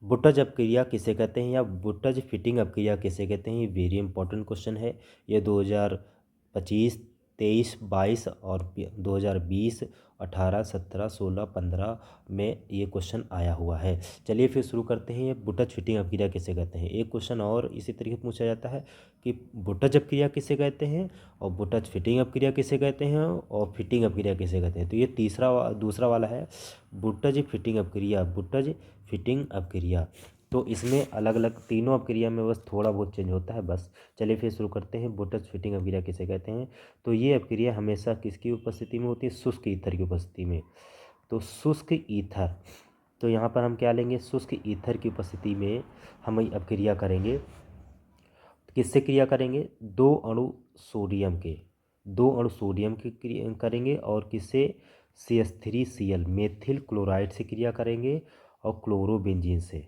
बुटज अपक्रिया किसे कहते हैं या बुटज फिटिंग अपक्रिया किसे कहते हैं, ये वेरी इंपॉर्टेंट क्वेश्चन है। ये 2025, 23, 22 और 2020, 18, 17, 16, 15 में ये क्वेश्चन आया हुआ है। चलिए फिर शुरू करते हैं। ये बुटज फिटिंग अपक्रिया किसे कहते हैं। एक क्वेश्चन और इसी तरीके से पूछा जाता है कि बुटज अपक्रिया किसे कहते हैं और बुटज फिटिंग अपक्रिया किसे कहते हैं और फिटिंग अपक्रिया किसे कहते हैं। तो ये दूसरा वाला है बुटज फिटिंग अपक्रिया। बुटज फिटिंग अपक्रिया, तो इसमें अलग अलग तीनों अपक्रिया में बस थोड़ा बहुत चेंज होता है बस। चलिए फिर शुरू करते हैं। बुटज फिटिंग अपक्रिया किसे कहते हैं। तो ये अपक्रिया हमेशा किसकी उपस्थिति में होती है, शुष्क ईथर की उपस्थिति में। तो शुष्क ईथर, तो यहाँ पर हम क्या लेंगे, शुष्क ईथर की उपस्थिति में हम अपक्रिया करेंगे। किससे क्रिया करेंगे, दो अणु सोडियम की क्रिया करेंगे और किससे, CH3Cl मेथिल क्लोराइड से क्रिया करेंगे और क्लोरोबेंजीन से।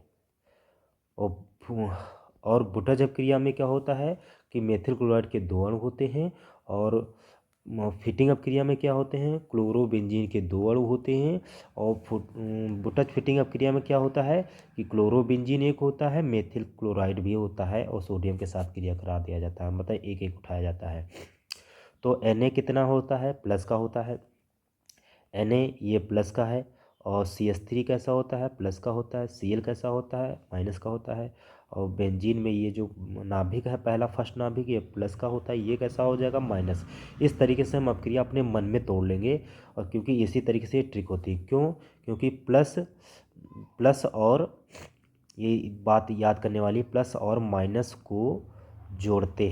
और बुटज अपक्रिया में क्या होता है कि मेथिल क्लोराइड के दो अणु होते हैं और फिटिंग अपक्रिया में क्या होते हैं, क्लोरोबेंजीन के दो अणु होते हैं। और बुटज फिटिंग अपक्रिया में क्या होता है कि क्लोरोबेंजीन एक होता है, मेथिल क्लोराइड भी होता है और सोडियम के साथ क्रिया करा दिया जाता है, मतलब एक एक उठाया जाता है। तो Na कितना होता है, प्लस का होता है। Na ये प्लस का है और CH3 कैसा होता है, प्लस का होता है। Cl कैसा होता है, माइनस का होता है। और बेंजीन में ये जो नाभिक है, पहला फर्स्ट नाभिक, ये प्लस का होता है, ये कैसा हो जाएगा, माइनस। इस तरीके से हम अपक्रिया अपने मन में तोड़ लेंगे। और क्योंकि इसी तरीके से ये ट्रिक होती है, क्यों, क्योंकि प्लस और ये बात याद करने वाली, प्लस और माइनस को जोड़ते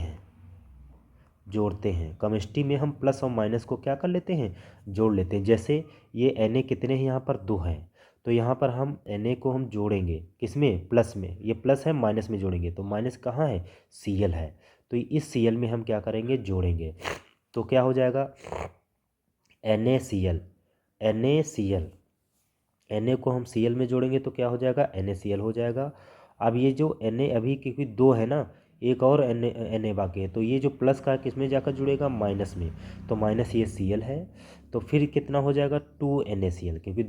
हैं। केमिस्ट्री में हम प्लस और माइनस को क्या कर लेते हैं, जोड़ लेते हैं। जैसे ये Na कितने हैं, यहाँ पर 2 हैं, तो यहाँ पर हम Na को हम जोड़ेंगे किसमें, प्लस में। ये प्लस है, माइनस में जोड़ेंगे तो माइनस कहाँ है, Cl है। तो इस Cl में हम क्या करेंगे, जोड़ेंगे। तो क्या हो जाएगा, NaCl। Na को हम Cl में जोड़ेंगे तो क्या हो जाएगा, NaCl हो जाएगा। अब ये जो Na अभी क्योंकि 2 है ना, एक और Na बाकी है, तो ये जो प्लस का किस में जाकर जुड़ेगा, माइनस में। तो माइनस ये Cl है, तो फिर कितना हो जाएगा, 2NaCl, क्योंकि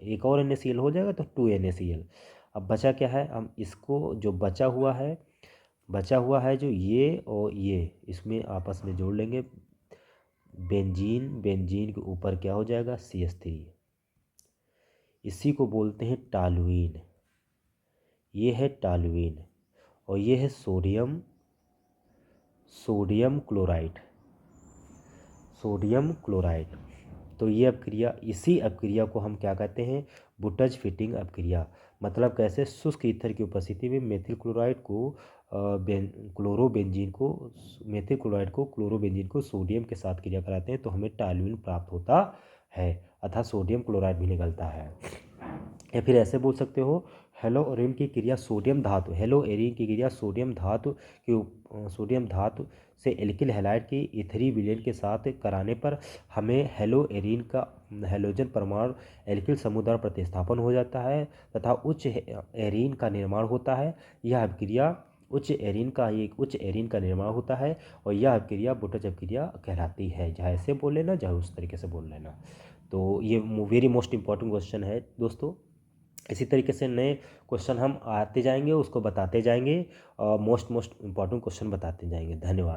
एक और NaCl हो जाएगा तो 2NaCl। अब बचा क्या है, हम इसको जो बचा हुआ है जो ये और ये, इसमें आपस में जोड़ लेंगे। बेंजीन के ऊपर क्या हो जाएगा, CH3। इसी को बोलते हैं टॉलुइन। ये है टॉलुइन और ये है सोडियम क्लोराइड। तो ये अपक्रिया, इसी अपक्रिया को हम क्या कहते हैं, बुटज फिटिंग अपक्रिया। मतलब कैसे, शुष्क ईथर की उपस्थिति में मेथिल क्लोराइड को क्लोरोबेंजीन को सोडियम के साथ क्रिया कराते हैं तो हमें टॉलुइन प्राप्त होता है, अर्थात सोडियम क्लोराइड भी निकलता है। या फिर ऐसे बोल सकते हो, हेलो एरीन की क्रिया सोडियम धातु से एल्किल हैलाइड की इथरी विलयन के साथ कराने पर हमें हेलो एरीन का हेलोजन परमाणु एल्किल समूह द्वारा प्रतिस्थापन हो जाता है तथा उच्च एरीन का निर्माण होता है। यह अपक्रिया उच्च एरीन का निर्माण होता है और यह अपक्रिया बुटज अपक्रिया कहलाती है। चाहे ऐसे बोल लेना, चाहे उस तरीके से बोल लेना। तो ये वेरी मोस्ट इंपॉर्टेंट क्वेश्चन है दोस्तों। इसी तरीके से नए क्वेश्चन हम आते जाएंगे, उसको बताते जाएंगे और मोस्ट इंपॉर्टेंट क्वेश्चन बताते जाएंगे। धन्यवाद।